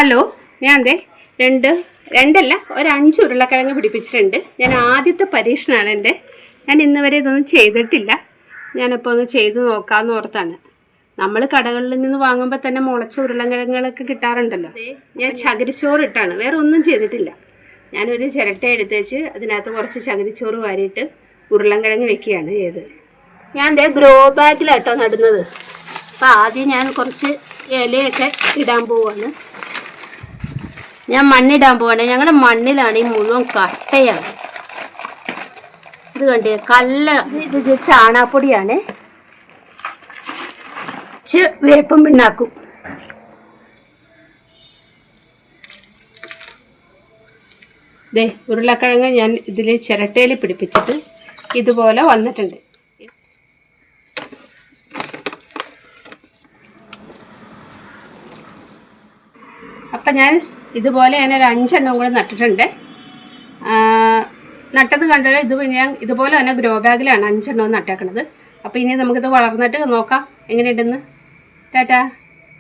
Hello, ഞാൻ രണ്ടല്ല ഒരു 5 ഉരുളക്കിഴങ്ങ് പിടിപ്പിച്ചിട്ടുണ്ട്. ഞാൻ ആദ്യത്തെ പരീക്ഷണമാണ് എൻ്റെ. ഞാൻ ഇന്ന് വരെ ഇതൊന്നും ചെയ്തിട്ടില്ല. ഞാനിപ്പോൾ ഒന്ന് ചെയ്ത് നോക്കാമെന്ന് ഓർത്താണ്. നമ്മൾ കടകളിൽ നിന്ന് വാങ്ങുമ്പോൾ തന്നെ മുളച്ച ഉരുളക്കിഴങ്ങുകളൊക്കെ കിട്ടാറുണ്ടല്ലോ. ഞാൻ ചകിരിച്ചോറ് ഇട്ടാണ്, വേറെ ഒന്നും ചെയ്തിട്ടില്ല. ഞാനൊരു ചിരട്ട എടുത്ത് വെച്ച് അതിനകത്ത് കുറച്ച് ചകിരിച്ചോറ് വാരിയിട്ട് ഉരുളക്കിഴങ്ങ് വെക്കുകയാണ് ചെയ്തത്. ഞാൻ ഗ്രോ ബാഗിലാട്ടോ നടുന്നത്. അപ്പോൾ ആദ്യം ഞാൻ കുറച്ച് ഇലയൊക്കെ ഇടാൻ പോവാണ്. ഞാൻ മണ്ണിടാൻ പോവാണ്. ഞങ്ങളുടെ മണ്ണിലാണ് ഈ മുഴുവൻ കട്ടയാണ്. ഇത് കണ്ടേ, ഇത് ചാണാപ്പൊടിയാണ്, വേപ്പം പിണ്ണാക്കും. ഉരുളക്കിഴങ്ങ് ഞാൻ ഇതിൽ ചിരട്ടയിൽ പിടിപ്പിച്ചിട്ട് ഇതുപോലെ വന്നിട്ടുണ്ട്. അപ്പം ഞാൻ ഇതുപോലെ ഞാനൊരു 5 എണ്ണം കൂടെ നട്ടിട്ടുണ്ട്. നട്ടത് കണ്ടത് ഞാൻ ഇതുപോലെ തന്നെ ഗ്രോ ബാഗിലാണ് 5 എണ്ണവും നട്ടേക്കണത്. അപ്പോൾ ഇനി നമുക്കിത് വളർന്നിട്ട് നോക്കാം എങ്ങനെയുണ്ടെന്ന്. ടാറ്റാ.